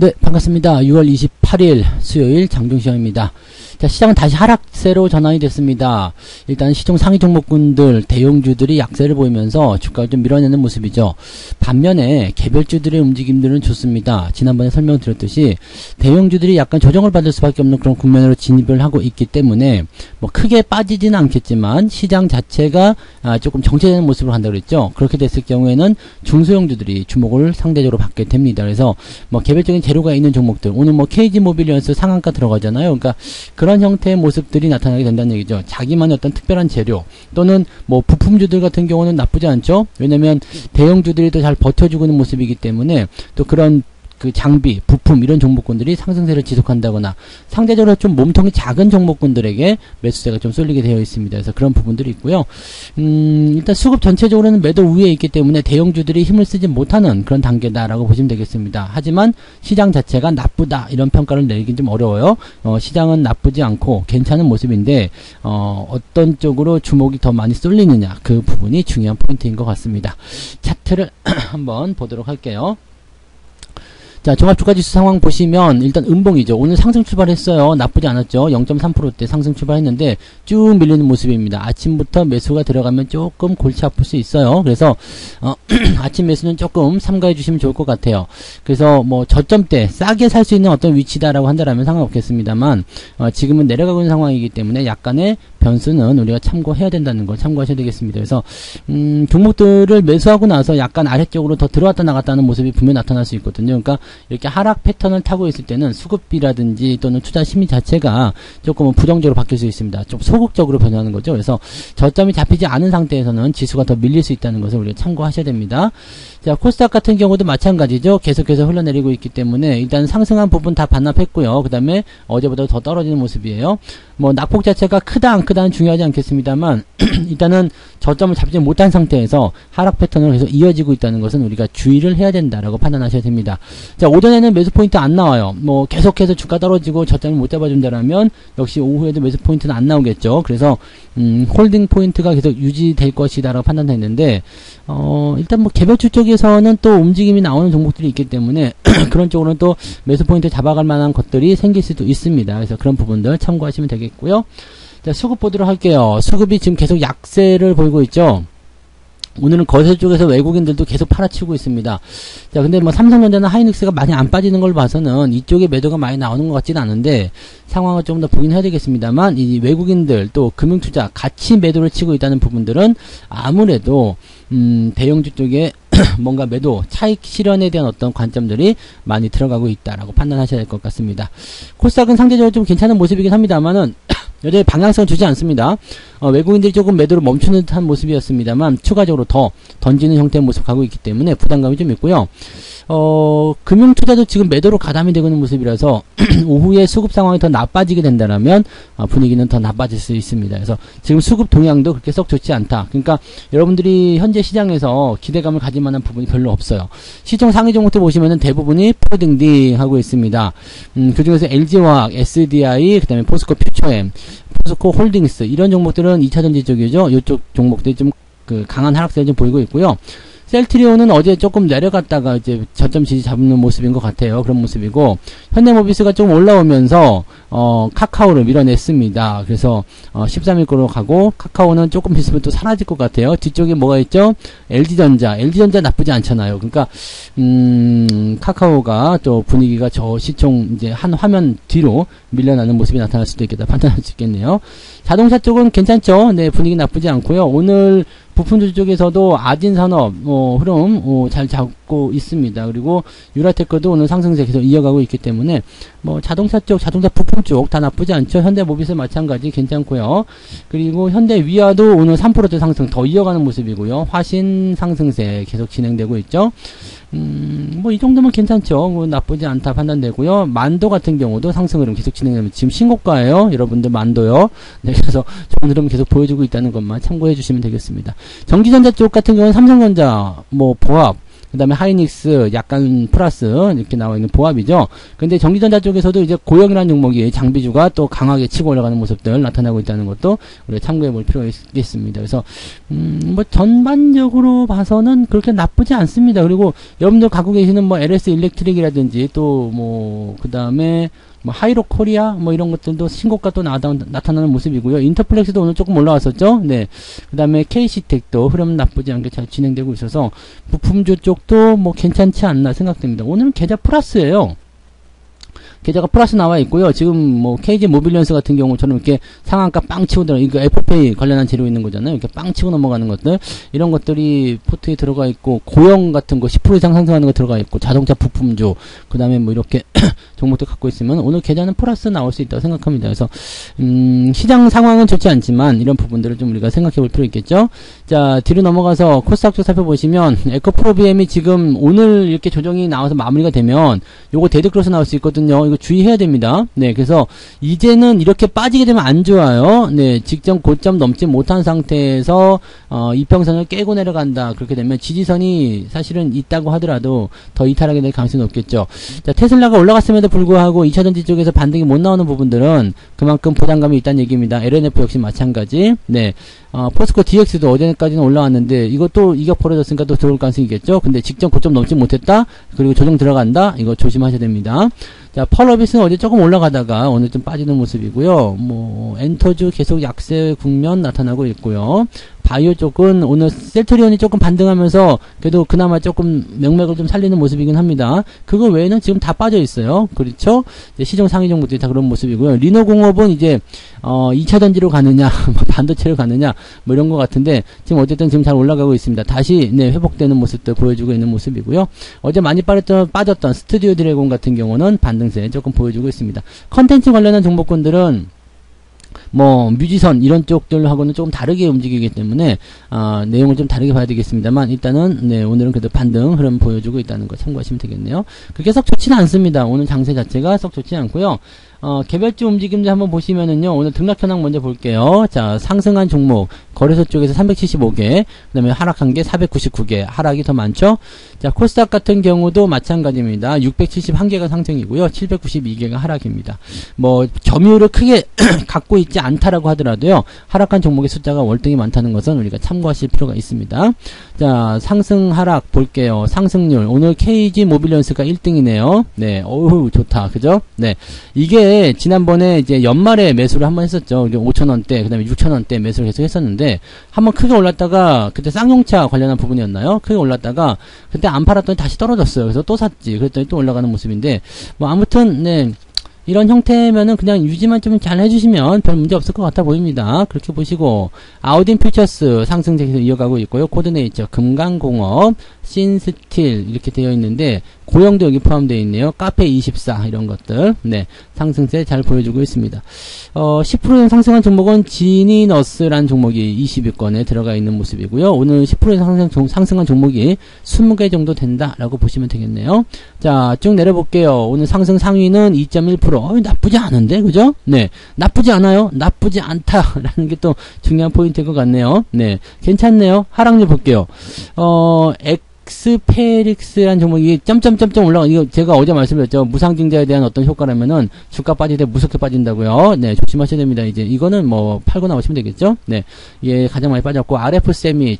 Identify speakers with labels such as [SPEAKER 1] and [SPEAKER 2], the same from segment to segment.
[SPEAKER 1] 네, 반갑습니다. 6월 28일 수요일 장중시황입니다. 자, 시장은 다시 하락세로 전환이 됐습니다. 일단 시총 상위 종목군들, 대형주들이 약세를 보이면서 주가를 좀 밀어내는 모습이죠. 반면에 개별주들의 움직임들은 좋습니다. 지난번에 설명드렸듯이 대형주들이 약간 조정을 받을 수밖에 없는 그런 국면으로 진입을 하고 있기 때문에 뭐 크게 빠지지는 않겠지만 시장 자체가 조금 정체되는 모습으로 간다고 그랬죠. 그렇게 됐을 경우에는 중소형주들이 주목을 상대적으로 받게 됩니다. 그래서 뭐 개별적인 재료가 있는 종목들, 오늘 뭐 KG모빌리언스 상한가 들어가잖아요. 그러니까 그런 형태의 모습들이 나타나게 된다는 얘기죠. 자기만의 어떤 특별한 재료 또는 뭐 부품주들 같은 경우는 나쁘지 않죠. 왜냐면 대형주들이 또 잘 버텨주고 있는 모습이기 때문에 또 그런 그 장비, 부품 이런 종목군들이 상승세를 지속한다거나 상대적으로 좀 몸통이 작은 종목군들에게 매수세가 좀 쏠리게 되어 있습니다. 그래서 그런 부분들이 있고요. 일단 수급 전체적으로는 매도 우위에 있기 때문에 대형주들이 힘을 쓰지 못하는 그런 단계다라고 보시면 되겠습니다. 하지만 시장 자체가 나쁘다 이런 평가를 내리긴 좀 어려워요. 시장은 나쁘지 않고 괜찮은 모습인데 어떤 쪽으로 주목이 더 많이 쏠리느냐 그 부분이 중요한 포인트인 것 같습니다. 차트를 한번 보도록 할게요. 자, 종합주가지수 상황 보시면 일단 음봉이죠. 오늘 상승 출발했어요. 나쁘지 않았죠. 0.3%대 상승 출발했는데 쭉 밀리는 모습입니다. 아침부터 매수가 들어가면 조금 골치 아플 수 있어요. 그래서 아침 매수는 조금 삼가해 주시면 좋을 것 같아요. 그래서 뭐 저점대 싸게 살 수 있는 어떤 위치다라고 한다라면 상관없겠습니다만 지금은 내려가고 있는 상황이기 때문에 약간의 변수는 우리가 참고해야 된다는 걸 참고하셔야 되겠습니다. 그래서 종목들을 매수하고 나서 약간 아래쪽으로 더 들어왔다 나갔다는 모습이 분명히 나타날 수 있거든요. 그러니까 이렇게 하락 패턴을 타고 있을 때는 수급비라든지 또는 투자 심리 자체가 조금은 부정적으로 바뀔 수 있습니다. 좀 소극적으로 변하는 거죠. 그래서 저점이 잡히지 않은 상태에서는 지수가 더 밀릴 수 있다는 것을 우리가 참고하셔야 됩니다. 자, 코스닥 같은 경우도 마찬가지죠. 계속해서 흘러내리고 있기 때문에 일단 상승한 부분 다 반납했고요. 그 다음에 어제보다 더 떨어지는 모습이에요. 뭐 낙폭 자체가 크다 안 크다는 중요하지 않겠습니다만 일단은 저점을 잡지 못한 상태에서 하락 패턴으로 계속 이어지고 있다는 것은 우리가 주의를 해야 된다라고 판단하셔야 됩니다. 자, 오전에는 매수 포인트 안 나와요. 뭐 계속해서 주가 떨어지고 저점을 못 잡아준다라면 역시 오후에도 매수 포인트는 안 나오겠죠. 그래서 홀딩 포인트가 계속 유지될 것이다라고 판단했는데 일단 뭐 개별주 쪽에서는 또 움직임이 나오는 종목들이 있기 때문에 그런 쪽으로는 또 매수 포인트 잡아갈 만한 것들이 생길 수도 있습니다. 그래서 그런 부분들 참고하시면 되겠고요. 자, 수급 보도록 할게요. 수급이 지금 계속 약세를 보이고 있죠. 오늘은 거세 쪽에서 외국인들도 계속 팔아치고 있습니다. 자, 근데 뭐 삼성전자나 하이닉스가 많이 안 빠지는 걸 봐서는 이쪽에 매도가 많이 나오는 것 같지는 않은데 상황을 좀 더 보긴 해야 되겠습니다만 이 외국인들 또 금융투자 같이 매도를 치고 있다는 부분들은 아무래도 대형주 쪽에 뭔가 매도 차익 실현에 대한 어떤 관점들이 많이 들어가고 있다라고 판단하셔야 될 것 같습니다. 코스닥은 상대적으로 좀 괜찮은 모습이긴 합니다만은 여전히 방향성을 주지 않습니다. 외국인들이 조금 매도를 멈추는 듯한 모습이었습니다만 추가적으로 더 던지는 형태의 모습 가고 있기 때문에 부담감이 좀 있고요. 금융투자도 지금 매도로 가담이 되고 있는 모습이라서 오후에 수급 상황이 더 나빠지게 된다면 분위기는 더 나빠질 수 있습니다. 그래서 지금 수급 동향도 그렇게 썩 좋지 않다. 그러니까 여러분들이 현재 시장에서 기대감을 가질 만한 부분이 별로 없어요. 시총 상위 종목들 보시면은 대부분이 포딩딩 하고 있습니다. 그 중에서 LG화학, SDI, 그 다음에 포스코 퓨처엠, 포스코 홀딩스 이런 종목들은 2차전지 쪽이죠. 이쪽 종목들이 좀 그 강한 하락세를 좀 보이고 있고요. 셀트리온은 어제 조금 내려갔다가 이제 저점 지지 잡는 모습인 것 같아요. 그런 모습이고 현대모비스가 좀 올라오면서 카카오를 밀어냈습니다. 그래서 13일거로 가고 카카오는 조금 있으면 또 사라질 것 같아요. 뒤쪽에 뭐가 있죠? LG전자 나쁘지 않잖아요. 그러니까 카카오가 또 분위기가 저 시총 이제 한 화면 뒤로 밀려나는 모습이 나타날 수도 있겠다 판단할 수 있겠네요. 자동차 쪽은 괜찮죠? 네, 분위기 나쁘지 않고요. 오늘 부품주 쪽에서도 아진산업 흐름 잘 잡고 있습니다. 그리고 유라테크도 오늘 상승세 계속 이어가고 있기 때문에 뭐 자동차 쪽, 자동차 부품 쪽 다 나쁘지 않죠. 현대모비스 마찬가지 괜찮고요. 그리고 현대위아도 오늘 3%대 상승 더 이어가는 모습이고요. 화신 상승세 계속 진행되고 있죠. 뭐 이 정도면 괜찮죠. 뭐 나쁘지 않다 판단되고요. 만도 같은 경우도 상승 흐름 계속 진행되면 지금 신고가예요. 여러분들 만도요. 네, 그래서 좋은 흐름 계속 보여주고 있다는 것만 참고해 주시면 되겠습니다. 전기전자 쪽 같은 경우는 삼성전자, 뭐 보합, 그 다음에 하이닉스 약간 플러스 이렇게 나와 있는 보합이죠. 근데 전기전자 쪽에서도 이제 고영이라는 종목이 장비주가 또 강하게 치고 올라가는 모습들 나타나고 있다는 것도 우리가 참고해 볼 필요가 있겠습니다. 그래서 뭐 전반적으로 봐서는 그렇게 나쁘지 않습니다. 그리고 여러분들 갖고 계시는 뭐 LS 일렉트릭이라든지 또 뭐 그 다음에 뭐 하이로 코리아 뭐 이런 것들도 신고가 또 나타나는 모습이고요. 인터플렉스도 오늘 조금 올라왔었죠. 네. 그 다음에 KC텍도 흐름 나쁘지 않게 잘 진행되고 있어서 부품주 쪽도 뭐 괜찮지 않나 생각됩니다. 오늘은 계좌 플러스예요. 계좌가 플러스 나와 있고요. 지금 뭐 KG 모빌리언스 같은 경우처럼 이렇게 상한가 빵 치고 들어, 이거 애플페이 관련한 재료 있는 거잖아요. 이렇게 빵 치고 넘어가는 것들, 이런 것들이 포트에 들어가 있고, 고용 같은 거 10% 이상 상승하는 거 들어가 있고, 자동차 부품주, 그 다음에 뭐 이렇게 종목도 갖고 있으면 오늘 계좌는 플러스 나올 수 있다고 생각합니다. 그래서 시장 상황은 좋지 않지만 이런 부분들을 좀 우리가 생각해 볼 필요 있겠죠. 자, 뒤로 넘어가서 코스닥 쪽 살펴보시면 에코프로비엠이 지금 오늘 이렇게 조정이 나와서 마무리가 되면 요거 데드크로스 나올 수 있거든요. 이거 주의해야 됩니다. 네, 그래서 이제는 이렇게 빠지게 되면 안 좋아요. 네, 직전 고점 넘지 못한 상태에서 이평선을 깨고 내려간다. 그렇게 되면 지지선이 사실은 있다고 하더라도 더 이탈하게 될 가능성이 높겠죠. 자, 테슬라가 올라갔음에도 불구하고 2차전지 쪽에서 반등이 못 나오는 부분들은 그만큼 부담감이 있다는 얘기입니다. LNF 역시 마찬가지. 네, 포스코 DX도 어제까지는 올라왔는데 이것도 이격 벌어졌으니까 또 들어올 가능성이 있겠죠. 근데 직전 고점 넘지 못했다. 그리고 조정 들어간다. 이거 조심하셔야 됩니다. 자, 펄어빗은 어제 조금 올라가다가 오늘 좀 빠지는 모습이고요. 뭐 엔터주 계속 약세 국면 나타나고 있고요. 바이오 쪽은 오늘 셀트리온이 조금 반등하면서 그래도 그나마 조금 명맥을 좀 살리는 모습이긴 합니다. 그거 외에는 지금 다 빠져 있어요. 그렇죠? 이제 시중 상위 종목들이 다 그런 모습이고요. 리노공업은 이제 2차 전지로 가느냐, 반도체로 가느냐, 뭐 이런 것 같은데 지금 어쨌든 지금 잘 올라가고 있습니다. 다시 네, 회복되는 모습들 보여주고 있는 모습이고요. 어제 많이 빠졌던 스튜디오 드래곤 같은 경우는 반등세 조금 보여주고 있습니다. 컨텐츠 관련한 종목군들은 뭐 뮤지선 이런 쪽들하고는 조금 다르게 움직이기 때문에 내용을 좀 다르게 봐야 되겠습니다만 일단은 네, 오늘은 그래도 반등 흐름 보여주고 있다는 거 참고하시면 되겠네요. 그게 썩 좋지는 않습니다. 오늘 장세 자체가 썩 좋지 않고요. 개별주 움직임들 한번 보시면은요, 오늘 등락 현황 먼저 볼게요. 자, 상승한 종목, 거래소 쪽에서 375개, 그 다음에 하락한 게 499개, 하락이 더 많죠? 자, 코스닥 같은 경우도 마찬가지입니다. 671개가 상승이고요, 792개가 하락입니다. 뭐, 점유율을 크게 갖고 있지 않다라고 하더라도요, 하락한 종목의 숫자가 월등히 많다는 것은 우리가 참고하실 필요가 있습니다. 자, 상승, 하락 볼게요. 상승률, 오늘 KG 모빌리언스가 1등이네요. 네, 어우, 좋다. 그죠? 네. 이게 지난번에 이제 연말에 매수를 한번 했었죠. 5,000원대, 그 다음에 6,000원대 매수를 계속 했었는데, 한번 크게 올랐다가, 그때 쌍용차 관련한 부분이었나요? 크게 올랐다가, 그때 안 팔았더니 다시 떨어졌어요. 그래서 또 샀지. 그랬더니 또 올라가는 모습인데, 뭐, 아무튼, 네. 이런 형태면은 그냥 유지만 좀 잘 해주시면 별 문제 없을 것 같아 보입니다. 그렇게 보시고, 아우딘 퓨처스 상승세에서 이어가고 있고요. 코드네이처, 금강공업, 신스틸 이렇게 되어 있는데 고영도 여기 포함되어 있네요. 카페24 이런 것들 네 상승세 잘 보여주고 있습니다. 10% 상승한 종목은 지니너스라는 종목이 20위권에 들어가 있는 모습이고요. 오늘 10% 상승한 종목이 20개 정도 된다라고 보시면 되겠네요. 자, 쭉 내려볼게요. 오늘 상승 상위는 2.1%. 나쁘지 않은데, 그죠? 네, 나쁘지 않아요. 나쁘지 않다라는 게 또 중요한 포인트일 것 같네요. 네, 괜찮네요. 하락률 볼게요. 엑스페릭스라는 종목이 점점점점 올라가. 이거 제가 어제 말씀드렸죠. 무상증자에 대한 어떤 효과라면은 주가 빠질 때 무섭게 빠진다고요. 네, 조심하셔야 됩니다. 이제 이거는 뭐 팔고 나오시면 되겠죠. 네, 이게 가장 많이 빠졌고 RF 세미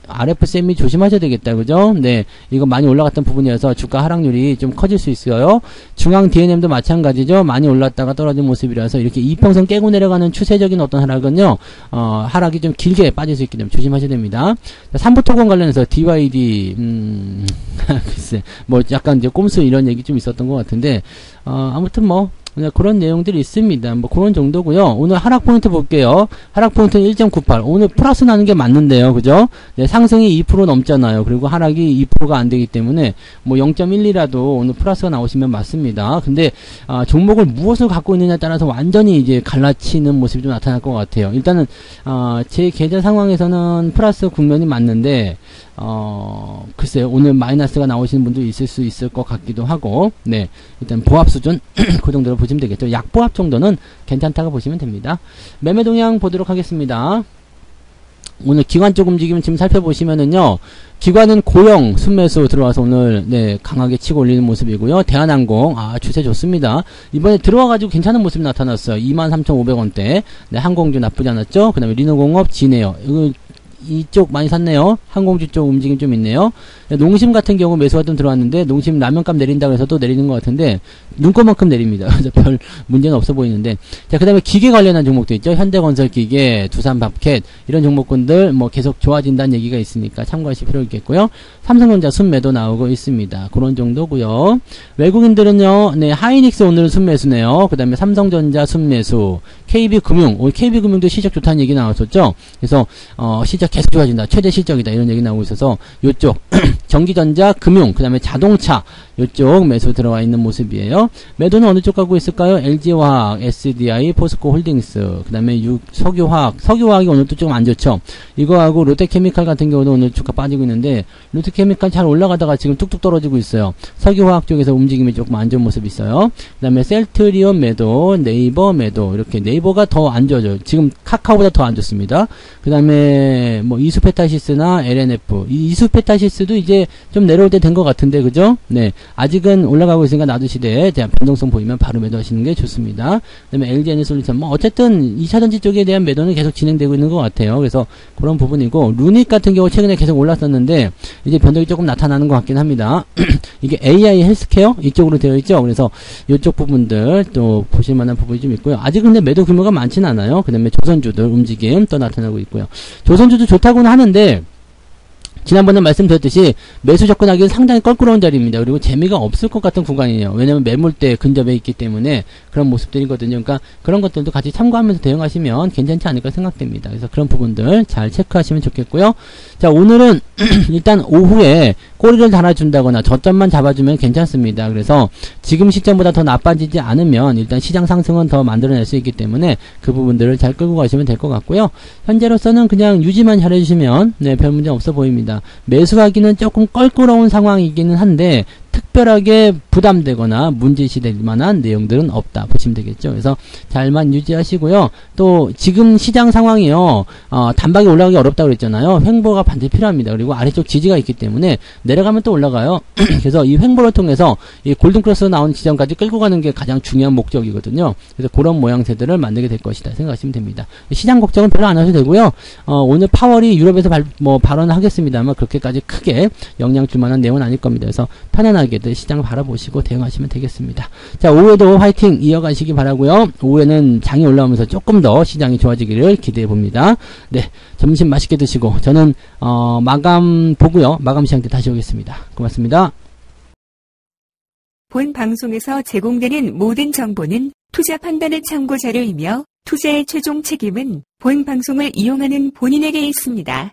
[SPEAKER 1] RF 세미 조심하셔야 되겠다, 그죠? 네, 이거 많이 올라갔던 부분이어서 주가 하락률이 좀 커질 수 있어요. 중앙 DNM도 마찬가지죠. 많이 올랐다가 떨어진 모습이라서 이렇게 이평선 깨고 내려가는 추세적인 어떤 하락은요, 하락이 좀 길게 빠질 수 있기 때문에 조심하셔야 됩니다. 삼부토건 관련해서 DYD 글쎄, 뭐, 약간 이제 꼼수 이런 얘기 좀 있었던 것 같은데, 아무튼 뭐, 그런 내용들이 있습니다. 뭐, 그런 정도고요. 오늘 하락 포인트 볼게요. 하락 포인트는 1.98. 오늘 플러스 나는 게 맞는데요. 그죠? 네, 상승이 2% 넘잖아요. 그리고 하락이 2%가 안 되기 때문에, 뭐, 0.12라도 오늘 플러스가 나오시면 맞습니다. 근데, 종목을 무엇을 갖고 있느냐에 따라서 완전히 이제 갈라치는 모습이 좀 나타날 것 같아요. 일단은, 제 계좌 상황에서는 플러스 국면이 맞는데, 글쎄요, 오늘 마이너스가 나오시는 분도 있을 수 있을 것 같기도 하고, 네, 일단 보합 수준, 그 정도로 보시면 되겠죠. 약보합 정도는 괜찮다고 보시면 됩니다. 매매 동향 보도록 하겠습니다. 오늘 기관 쪽 움직임 지금 살펴보시면은요, 기관은 고영 순매수 들어와서 오늘 강하게 치고 올리는 모습이고요. 대한항공 추세 좋습니다. 이번에 들어와가지고 괜찮은 모습이 나타났어요. 23,500원대. 항공주 나쁘지 않았죠. 그 다음에 리노공업, 진에어 이쪽 많이 샀네요. 항공주 쪽 움직임 좀 있네요. 농심 같은 경우 매수가 좀 들어왔는데, 농심 라면값 내린다고 해서 또 내리는 것 같은데, 눈꽃만큼 내립니다. 그래서 별 문제는 없어 보이는데. 자, 그 다음에 기계 관련한 종목도 있죠. 현대건설 기계, 두산밥켓, 이런 종목군들 뭐 계속 좋아진다는 얘기가 있으니까 참고하실 필요 있겠고요. 삼성전자 순매도 나오고 있습니다. 그런 정도고요. 외국인들은요, 하이닉스 오늘은 순매수네요. 그 다음에 삼성전자 순매수, KB금융, 오늘 KB금융도 실적 좋다는 얘기 나왔었죠. 그래서, 실적 계속 좋아진다. 최대 실적이다. 이런 얘기 나오고 있어서, 요쪽, 전기전자, 금융, 그 다음에 자동차, 요쪽 매수 들어와 있는 모습이에요. 매도는 어느 쪽 가고 있을까요? LG화학, SDI, 포스코홀딩스, 그 다음에 석유화학이 오늘 또 좀 안 좋죠. 이거하고 롯데케미칼 같은 경우도 오늘 주가 빠지고 있는데, 롯데케미칼 잘 올라가다가 지금 뚝뚝 떨어지고 있어요. 석유화학 쪽에서 움직임이 조금 안 좋은 모습이 있어요. 그 다음에 셀트리온 매도, 네이버 매도, 이렇게 네이버가 더 안 좋아져요. 지금 카카오보다 더 안 좋습니다. 그 다음에 뭐 이수페타시스나 LNF, 이 이수페타시스도 이제 좀 내려올 때 된 것 같은데, 그죠? 네. 아직은 올라가고 있으니까 놔두시되, 변동성 보이면 바로 매도하시는 게 좋습니다. 그 다음에 LG에너솔루션, 뭐, 어쨌든 2차전지 쪽에 대한 매도는 계속 진행되고 있는 것 같아요. 그래서 그런 부분이고, 루닉 같은 경우 최근에 계속 올랐었는데, 이제 변동이 조금 나타나는 것 같긴 합니다. 이게 AI 헬스케어? 이쪽으로 되어 있죠? 그래서 이쪽 부분들 또 보실만한 부분이 좀 있고요. 아직 근데 매도 규모가 많지는 않아요. 그 다음에 조선주들 움직임 또 나타나고 있고요. 조선주도 좋다고는 하는데, 지난번에 말씀드렸듯이 매수 접근하기는 상당히 껄끄러운 자리입니다. 그리고 재미가 없을 것 같은 구간이에요. 왜냐면 매물대 근접해 있기 때문에 그런 모습들이거든요. 그러니까 그런 것들도 같이 참고하면서 대응하시면 괜찮지 않을까 생각됩니다. 그래서 그런 부분들 잘 체크하시면 좋겠고요. 자, 오늘은 일단 오후에 꼬리를 달아준다거나 저점만 잡아주면 괜찮습니다. 그래서 지금 시점보다 더 나빠지지 않으면 일단 시장 상승은 더 만들어낼 수 있기 때문에 그 부분들을 잘 끌고 가시면 될 것 같고요. 현재로서는 그냥 유지만 잘해주시면 별 문제 없어 보입니다. 매수하기는 조금 껄끄러운 상황이기는 한데 특별하게 부담되거나 문제시될 만한 내용들은 없다 보시면 되겠죠. 그래서 잘만 유지하시고요. 또 지금 시장 상황이요, 단박에 올라가기 어렵다고 그랬잖아요. 횡보가 반드시 필요합니다. 그리고 아래쪽 지지가 있기 때문에 내려가면 또 올라가요. 그래서 이 횡보를 통해서 이 골든크로스 나온 지점까지 끌고 가는 게 가장 중요한 목적이거든요. 그래서 그런 모양새들을 만들게 될 것이다 생각하시면 됩니다. 시장 걱정은 별로 안 하셔도 되고요. 오늘 파월이 유럽에서 발언을 하겠습니다만 그렇게까지 크게 영향 줄 만한 내용은 아닐 겁니다. 그래서 편안하게들 시장을 바라보시고 대응하시면 되겠습니다. 자, 오후에도 화이팅 이어가시기 바라고요. 오후에는 장이 올라오면서 조금 더 시장이 좋아지기를 기대해 봅니다. 네, 점심 맛있게 드시고 저는 마감 보고요. 마감 시간 때 다시 오겠습니다. 고맙습니다.
[SPEAKER 2] 본 방송에서 제공되는 모든 정보는 투자 판단의 참고 자료이며 투자의 최종 책임은 본 방송을 이용하는 본인에게 있습니다.